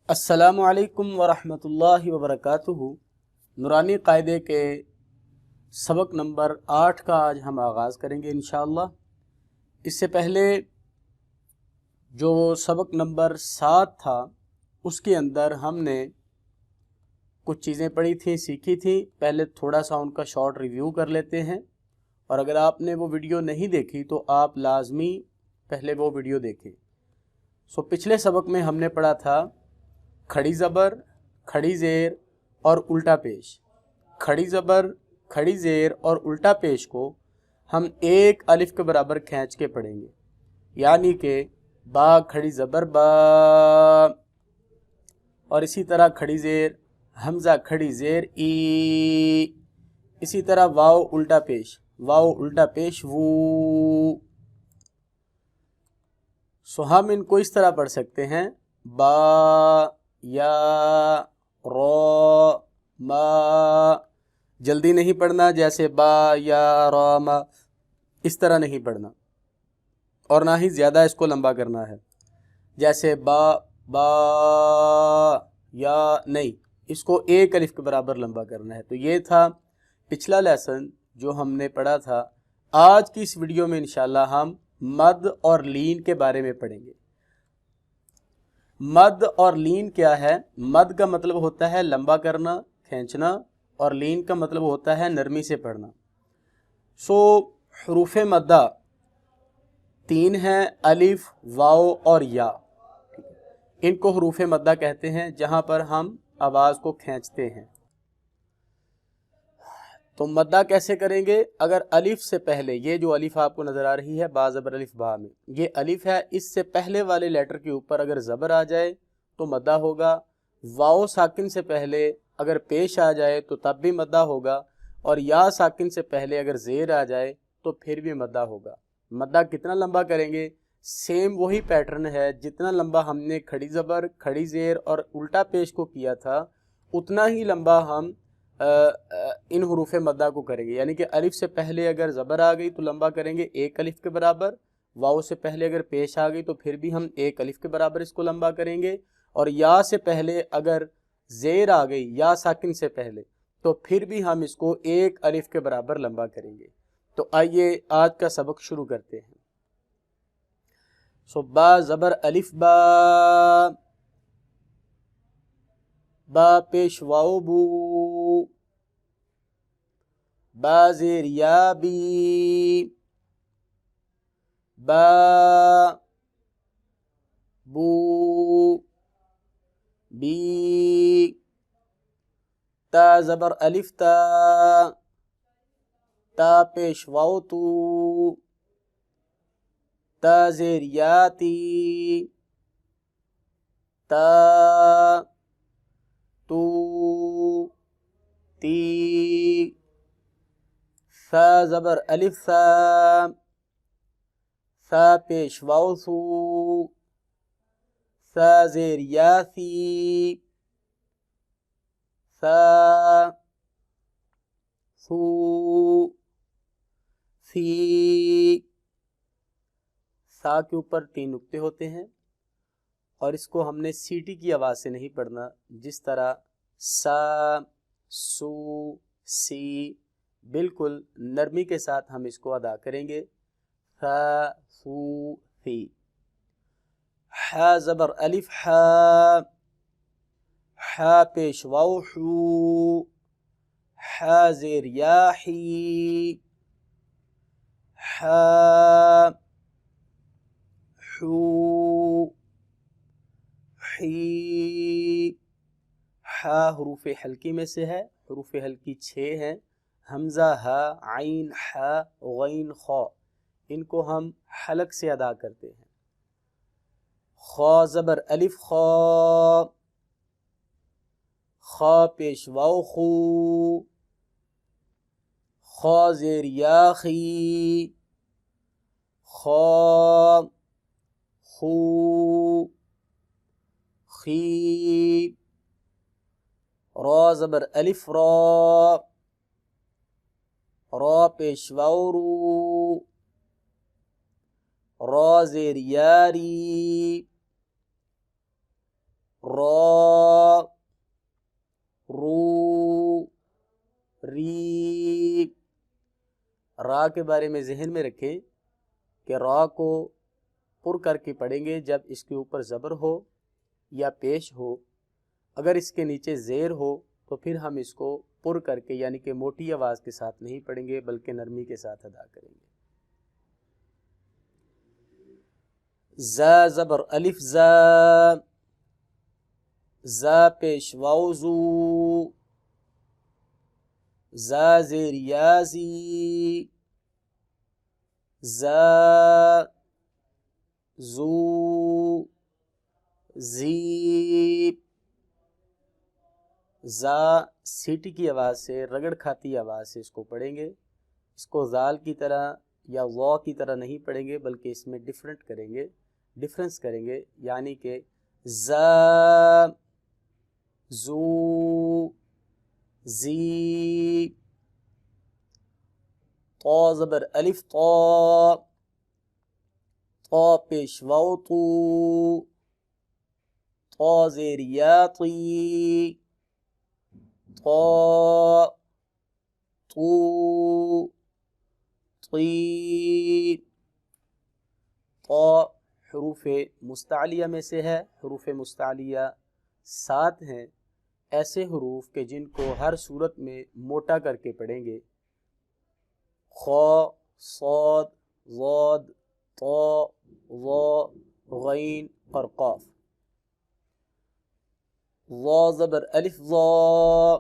अस्सलामु अलैकुम वरहमतुल्लाहि वबरकातुहू। नूरानी कायदे के सबक नंबर 8 का आज हम आगाज़ करेंगे इंशाअल्लाह। इससे पहले जो सबक नंबर 7 था उसके अंदर हमने कुछ चीज़ें पढ़ी थी, सीखी थी। पहले थोड़ा सा उनका शॉर्ट रिव्यू कर लेते हैं, और अगर आपने वो वीडियो नहीं देखी तो आप लाजमी पहले वो वीडियो देखें। पिछले सबक में हमने पढ़ा था खड़ी ज़बर, खड़ी ज़ेर और उल्टा पेश। खड़ी ज़बर, खड़ी ज़ेर और उल्टा पेश को हम एक अलिफ के बराबर खींच के पढ़ेंगे, यानी कि बा खड़ी ज़बर बा, और इसी तरह खड़ी ज़ेर, हमज़ा खड़ी ज़ेर ई। इसी तरह वाव उल्टा पेश, वाव उल्टा पेश वू। हम इनको इस तरह पढ़ सकते हैं, बा या रो मा। जल्दी नहीं पढ़ना, जैसे बा या रो मा इस तरह नहीं पढ़ना, और ना ही ज़्यादा इसको लंबा करना है, जैसे बा बा या नहीं, इसको एक अलिफ के बराबर लंबा करना है। तो ये था पिछला लेसन जो हमने पढ़ा था। आज की इस वीडियो में इंशाल्लाह हम मद और लीन के बारे में पढ़ेंगे। मद और लीन क्या है? मद का मतलब होता है लंबा करना, खींचना, और लीन का मतलब होता है नरमी से पढ़ना। हरूफ मद्दा 3 हैं, अलिफ, वाव और या। इनको हरूफ मद्दा कहते हैं, जहां पर हम आवाज़ को खींचते हैं। तो मद्दा कैसे करेंगे? अगर अलिफ से पहले, ये जो अलिफ आपको नज़र आ रही है बा ज़बर अलिफ बा में, ये अलिफ है, इससे पहले वाले लेटर के ऊपर अगर ज़बर आ जाए तो मद्दा होगा। वाओ साकिन से पहले अगर पेश आ जाए तो तब भी मद्दा होगा, और या साकिन से पहले अगर ज़ेर आ जाए तो फिर भी मद्दा होगा। मद्दा कितना लंबा करेंगे? सेम वही पैटर्न है, जितना लंबा हमने खड़ी ज़बर, खड़ी ज़ेर और उल्टा पेश को किया था, उतना ही लंबा हम इन हरूफ मद्दा को करेंगे। यानी कि अलिफ से पहले अगर ज़बर आ गई तो लंबा करेंगे एक अलिफ के बराबर, वाव से पहले अगर पेश आ गई तो फिर भी हम एक अलिफ के बराबर इसको लंबा करेंगे, और या से पहले अगर ज़ेर आ गई, या साकिन से पहले, तो फिर भी हम इसको एक अलिफ के बराबर लंबा करेंगे। तो आइए आज का सबक शुरू करते हैं। बा ज़बर अलिफ बा, बा पेश वाओ बू, बा ज़ेर या बी, बा बू बी, ता ज़बर अलिफ ता, ता पेश वाओ तू, ता ज़ेर या ती, ता तू ती, सा ज़बर अलिफ सा, सा पेश वाओ सू, सा ज़ेर या सी, सा सू सी। सा के ऊपर 3 नुक्ते होते हैं, और इसको हमने सीटी की आवाज़ से नहीं पढ़ना, जिस तरह सा, सू, सी, बिल्कुल नरमी के साथ हम इसको अदा करेंगे। सा सू सी। हा ज़बर अलिफ हा, हा पेश वाओ हू, हा ज़ेर या ही, हा हू ही। हा हरूफ हल्की में से है, हरूफ हल्की 6 हैं, हमज़ा हा, आइन हा, गैन खा, इनको हम हलक से अदा करते हैं। खा ज़बर अलिफ खा, खा पेश वाओ खू, खा ज़ेर या खी, खा खू खी। रा ज़बर अलिफ रा, रा पेश वाओ रू, रा ज़ेर यारी, را، رو، ری۔ را کے بارے میں ذہن میں رکھیں کہ را کو پر کر کے پڑھیں گے جب اس کے اوپر زبر ہو یا پیش ہو۔ اگر اس کے نیچے زیر ہو تو پھر ہم اس کو پر کر کے یعنی کہ موٹی آواز کے ساتھ نہیں پڑھیں گے بلکہ نرمی کے ساتھ ادا کریں گے۔ زا زبر الف زا، زا پیش واو زو، زا زیر یا زی، زا زو زی۔ زا سیٹی کی آواز سے، رگڑ کھاتی آواز سے اس کو پڑھیں گے۔ اس کو زال کی طرح یا وا کی طرح نہیں پڑھیں گے بلکہ اس میں ڈفرنس کریں گے یعنی کہ زا، زو، زی۔ طا زبر الف طا، طا پیش واو طو، طا زیر یا طی، طا، طو، طی۔ طا حروف مستعلیہ میں سے ہے۔ حروف مستعلیہ 7 ہیں، ایسے حروف کہ جن کو ہر صورت میں موٹا کر کے پڑھیں گے۔ خا، صاد، ضاد، طا، ظا، غین اور قاف۔ ظا زبر الف ظا،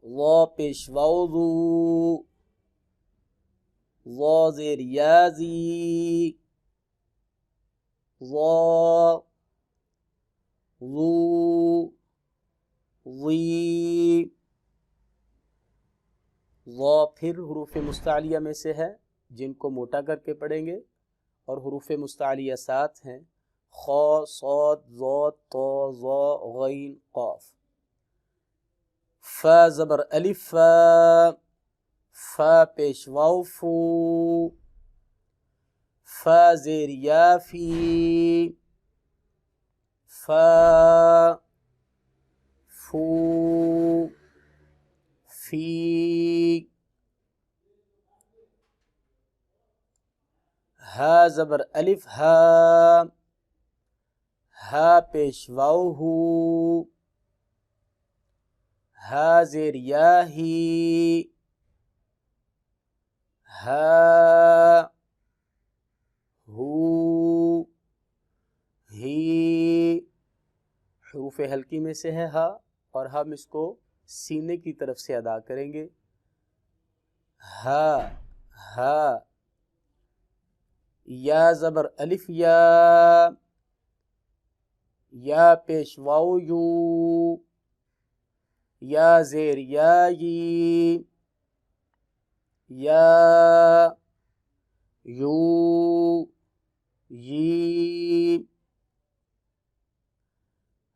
ظا پیش واو ذو، ظا زیر یا زی، ظا، ظو، ظی۔ ظا پھر حروف مستعلیہ میں سے ہے جن کو موٹا کر کے پڑھیں گے اور حروف مستعلیہ 7 ہیں، خا، صاد، ضاد، طا، ظا، غین، قاف۔ فا زبر الف فا، فا پیش واو فو، فا زیر یا فی، فا، فو، فی۔ ہا زبر الف ہا، ہا پیش واو ہو، ہا زیر یا ہی، ہا، ہو، ہی۔ حروف حلقی میں سے ہے ہا اور ہم اس کو سینے کی طرف سے ادا کریں گے۔ ہا، ہا۔ یا زبر الف یا، یا پیش واو یو، یا زیر یا یی، یا، یو، یی۔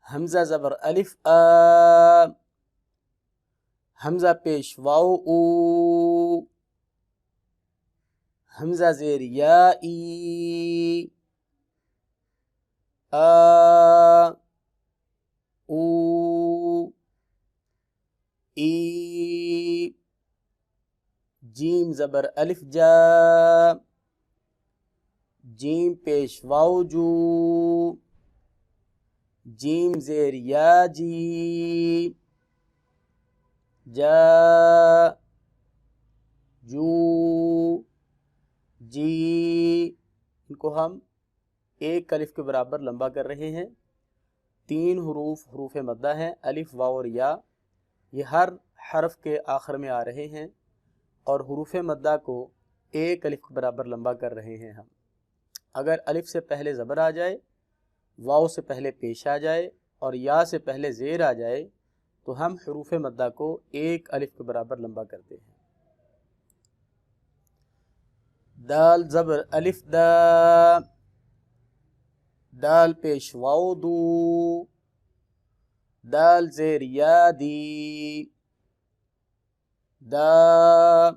حمزہ زبر الف آ، حمزہ پیش واو او، حمزہ زیر یا ای، آ، او، ای۔ جیم زبر الف جا، جیم پیش واو جو، جیم زیر یا جی، جا، جو، جی۔ ان کو ہم ایک الف کے برابر لمبا کر رہے ہیں۔ 3 حروف حروف مدہ ہیں، الف، واو اور یا۔ یہ ہر حرف کے آخر میں آ رہے ہیں اور حروف مدہ کو ایک الف کے برابر لمبا کر رہے ہیں ہم۔ اگر الف سے پہلے زبر آ جائے، واو سے پہلے پیش آ جائے اور یا سے پہلے زیر آ جائے تو ہم حروف مدہ کو ایک الف کے برابر لمبا کرتے ہیں۔ دال زبر الف دا، دال پیش واو دو، دال زیر یا دی، دا،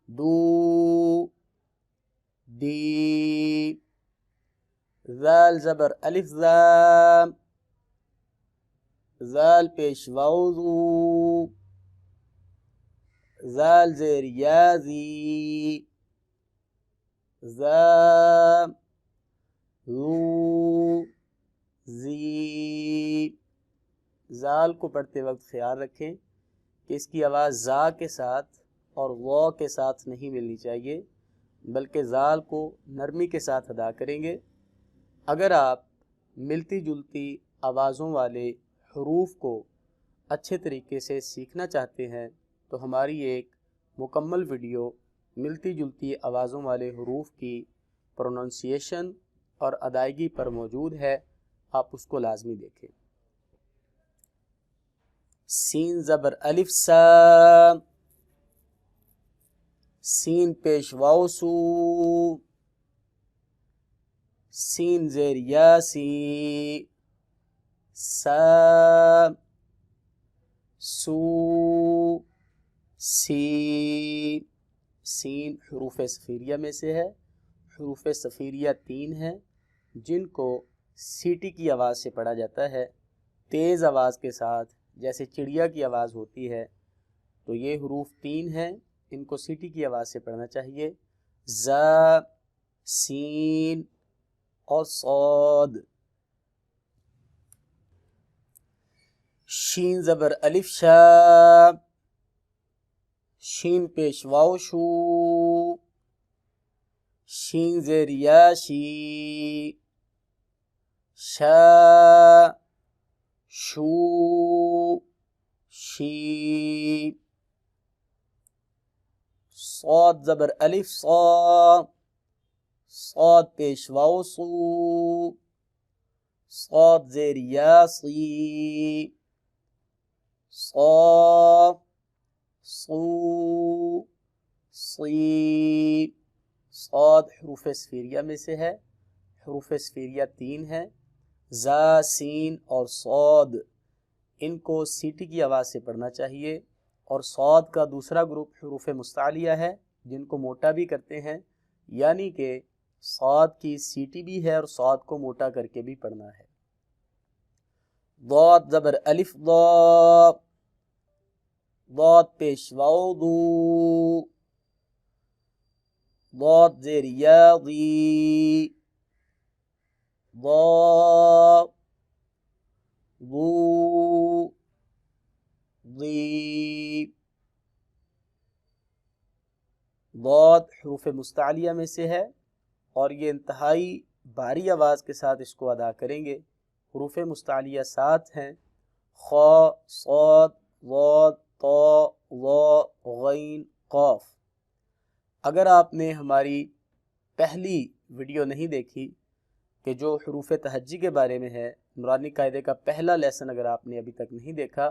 دو، دی۔ ذال زبر الف ذا، ذال پیش واو ذو، ذال زیر یا ذی، ذا ذو زی۔ ذال کو پڑھتے وقت خیال رکھیں کہ اس کی آواز زا کے ساتھ اور وا کے ساتھ نہیں ملنی چاہیے، بلکہ ذال کو نرمی کے ساتھ ادا کریں گے۔ اگر آپ ملتی جلتی آوازوں والے حروف کو اچھے طریقے سے سیکھنا چاہتے ہیں تو ہماری ایک مکمل ویڈیو ملتی جلتی آوازوں والے حروف کی پروننسیشن اور ادائیگی پر موجود ہے، آپ اس کو لازمی دیکھیں۔ سین زبر الف سا، سین پیش واو سو، سین زیر یا سی، سا سو سی۔ سین حروف صفیریہ میں سے ہے۔ حروف صفیریہ 3 ہیں جن کو سیٹی کی آواز سے پڑھا جاتا ہے، تیز آواز کے ساتھ، جیسے چڑیا کی آواز ہوتی ہے۔ تو یہ حروف 3 ہیں، ان کو سیٹی کی آواز سے پڑھنا چاہیے۔ زا، سین اور صاد۔ شین زبر الف شا، شین پیش واو شو، شین زیر یا شی، شا شو شی۔ صاد زبر الف صا، صاد پیش واو صو، صاد زیر یا صی، صا صو صی۔ صاد حروف صفیریہ میں سے ہے۔ حروف صفیریہ 3 ہیں، زا، سین اور صاد۔ ان کو سیٹی کی آواز سے پڑھنا چاہیے۔ اور صاد کا دوسرا گروپ حروف مستعلیہ ہے جن کو موٹا بھی کرتے ہیں، یعنی کہ صاد کی سیٹی بھی ہے اور صاد کو موٹا کر کے بھی پڑھنا ہے۔ ضاد زبر الف ضا، ضاد پیش واو ضو، ضاد زیر یا ضی، ضا ضو ضی۔ ضاد حروف مستعلیہ میں سے ہے اور یہ انتہائی بھاری آواز کے ساتھ اس کو ادا کریں گے۔ حروف مستعلیہ 7 ہیں، خا، صاد، ضاد، طا، ظا، غین، قاف۔ اگر آپ نے ہماری پہلی ویڈیو نہیں دیکھی کہ جو حروف تہجی کے بارے میں ہے، نورانی قاعدے کا پہلا لیسن اگر آپ نے ابھی تک نہیں دیکھا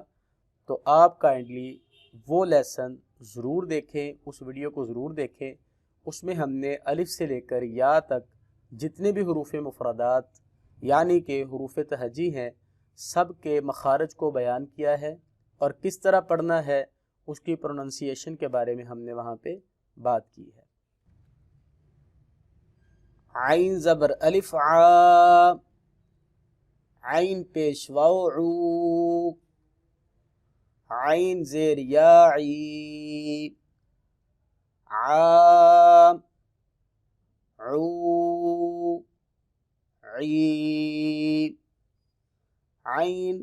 تو آپ کائنڈلی وہ لیسن ضرور دیکھیں، اس ویڈیو کو ضرور دیکھیں۔ اس میں ہم نے الف سے لے کر یا تک جتنے بھی حروف مفردات یعنی کہ حروف تہجی ہیں سب کے مخارج کو بیان کیا ہے، اور کس طرح پڑھنا ہے اس کی پروننسیشن کے بارے میں ہم نے وہاں پہ بات کی ہے۔ عین زبر الف عا، عین پیش واو عو، عین زیر یا عی، عا عو عی۔ عین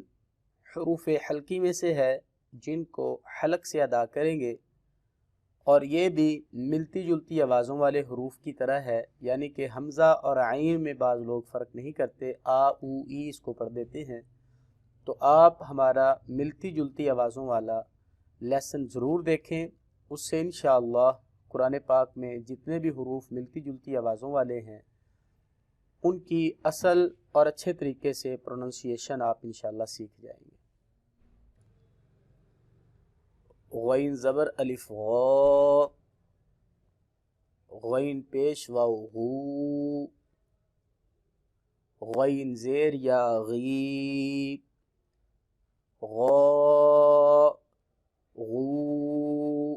حروف حلقی میں سے ہے جن کو حلق سے ادا کریں گے، اور یہ بھی ملتی جلتی آوازوں والے حروف کی طرح ہے، یعنی کہ حمزہ اور عین میں بعض لوگ فرق نہیں کرتے، آ او ای اس کو پڑھ دیتے ہیں۔ تو آپ ہمارا ملتی جلتی آوازوں والا لیسن ضرور دیکھیں، اس سے انشاءاللہ قرآن پاک میں جتنے بھی حروف ملتی جلتی آوازوں والے ہیں ان کی اصل اور اچھے طریقے سے پروننسیشن آپ انشاءاللہ سیکھ جائیں گے۔ غین زبر الف غا، غین پیش واو غو، غین زیر یا غی، غا غو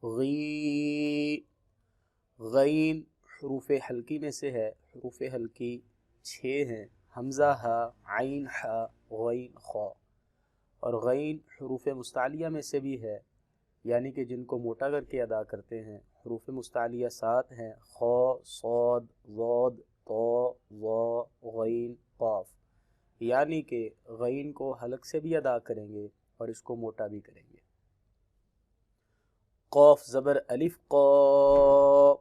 غی۔ غین حروف حلقی میں سے ہے۔ حروف حلقی छः हैं, हमज़ा हा, आइन हा, गैन खा। और गैन हरूफ मुस्तालिया में से भी है, यानी कि जिनको मोटा करके अदा करते हैं। हरूफ मुस्तालिया 7 हैं, खा, सौद, ज़ौद, तो, ज़ा, गैन, क़ाफ। यानी कि गैन को हलक से भी अदा करेंगे और इसको मोटा भी करेंगे। क़ाफ ज़बर अलिफ क़ा,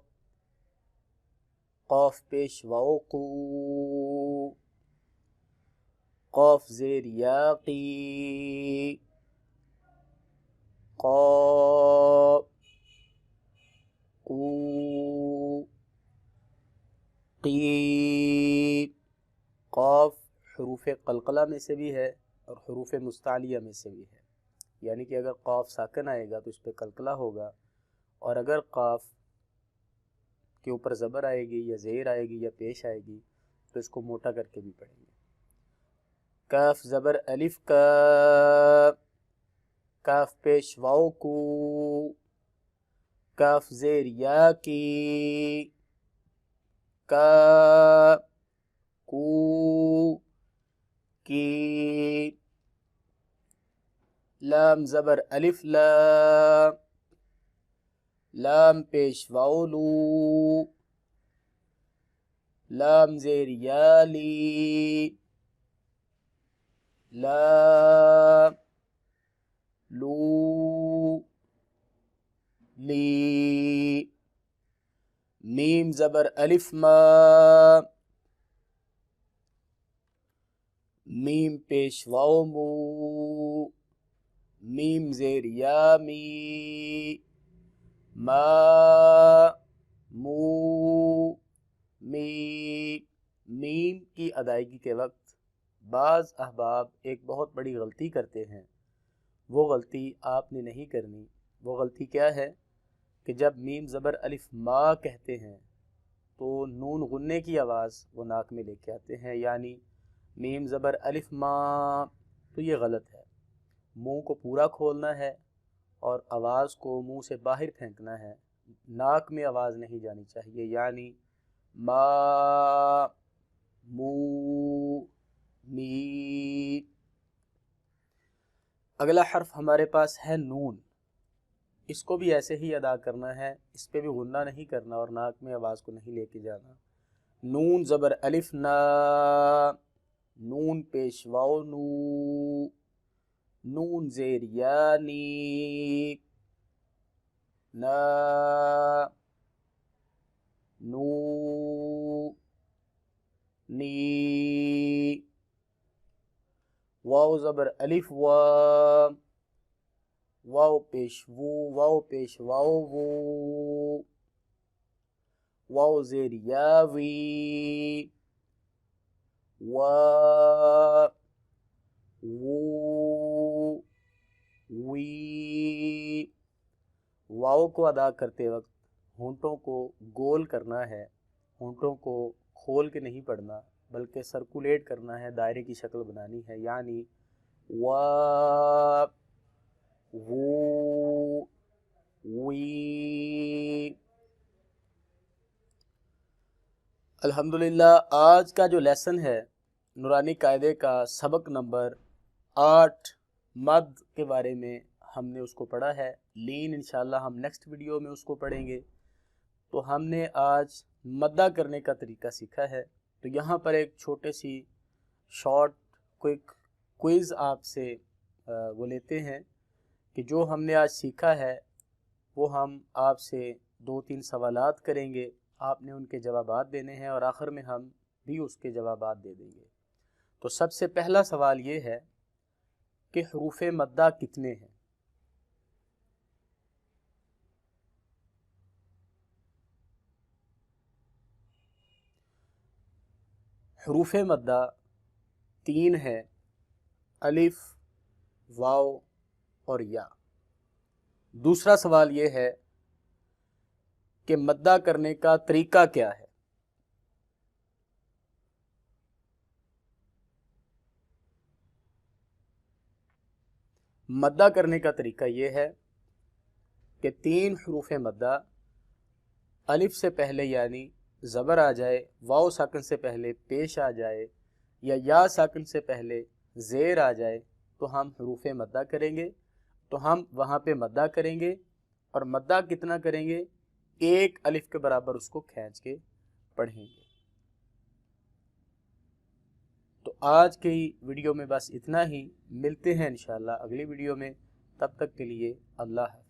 क़ाफ पेश वाओ क़ू, क़ाफ ज़ेर या क़ी, क़ा, क़ू, क़ी। क़ाफ हरूफ क़लक़ला में से भी है और हरूफ मुस्तालिया में से भी है, यानी कि अगर क़ाफ साकिन आएगा तो इस पर कलकला होगा, और अगर क़ाफ के ऊपर ज़बर आएगी या ज़ेर आएगी या पेश आएगी तो इसको मोटा करके भी पढ़ेंगे। काफ ज़बर अलिफ का, काफ पेश वाओ कू, काफ ज़ेर या की, का, कू, की। लाम ज़बर अलिफ ला, लाम पेश वाओ लू, लाम ज़ेर या ली, ला, लू, ली। मीम ज़बर अलिफ मा, मीम पेश वाओ मू, मीम ज़ेर या मी, मा, मू, मी। मीम की अदायगी के वक्त बाज़ अहबाब एक बहुत बड़ी गलती करते हैं, वो गलती आपने नहीं करनी। वो गलती क्या है कि जब मीम ज़बर अलिफ मा कहते हैं तो नून गुन्ने की आवाज़ वो नाक में लेके आते हैं, यानी मीम ज़बर अलिफ मा, तो ये गलत है। मुंह को पूरा खोलना है और आवाज़ को मुंह से बाहर फेंकना है, नाक में आवाज़ नहीं जानी चाहिए, यानी मा, मू, मी। अगला हर्फ हमारे पास है नून, इसको भी ऐसे ही अदा करना है, इस पे भी गुन्ना नहीं करना और नाक में आवाज़ को नहीं लेके जाना। नून ज़बर अलिफ ना, नून पेश वाओ नू, नून ज़ेर या नी, ना, नू, नी। वाओ ज़बर अलिफ वा, वाओ पेश वू, वाओ पेश वाओ वू, वाओ ज़ेर या वी, वा, वू, वी। वाओ को अदा करते वक्त होंठों को गोल करना है, होंठों को खोल के नहीं पढ़ना बल्कि सर्कुलेट करना है, दायरे की शक्ल बनानी है, यानी वा, वू, वी। अल्हम्दुलिल्लाह, आज का जो लेसन है नूरानी कायदे का सबक नंबर 8 मद के बारे में हमने उसको पढ़ा है। लीन इंशाल्लाह हम नेक्स्ट वीडियो में उसको पढ़ेंगे। तो हमने आज मद्दा करने का तरीका सीखा है। तो यहाँ पर एक छोटे सी शॉर्ट क्विक क्विज़ आपसे वो लेते हैं कि जो हमने आज सीखा है वो हम आपसे 2-3 सवालात करेंगे, आपने उनके जवाबात देने हैं और आखिर में हम भी उसके जवाबात दे देंगे। तो सबसे पहला सवाल ये है कि हरूफ मद्दा कितने हैं? हरूफ मद्दा 3 है, अलिफ, वाव और या। दूसरा सवाल ये है कि मद्दा करने का तरीका क्या है? मद्दा करने का तरीका ये है कि 3 हरूफ मद्दा अलिफ से पहले यानी ज़बर आ जाए, वाव साकिन से पहले पेश आ जाए या साकिन से पहले ज़ेर आ जाए तो हम हरूफ मद्दा करेंगे। तो हम वहाँ पे मद्दा करेंगे और मद्दा कितना करेंगे, एक अलिफ के बराबर उसको खींच के पढ़ेंगे। तो आज की वीडियो में बस इतना ही, मिलते हैं इंशाल्लाह अगली वीडियो में, तब तक के लिए अल्लाह हाफ़िज़।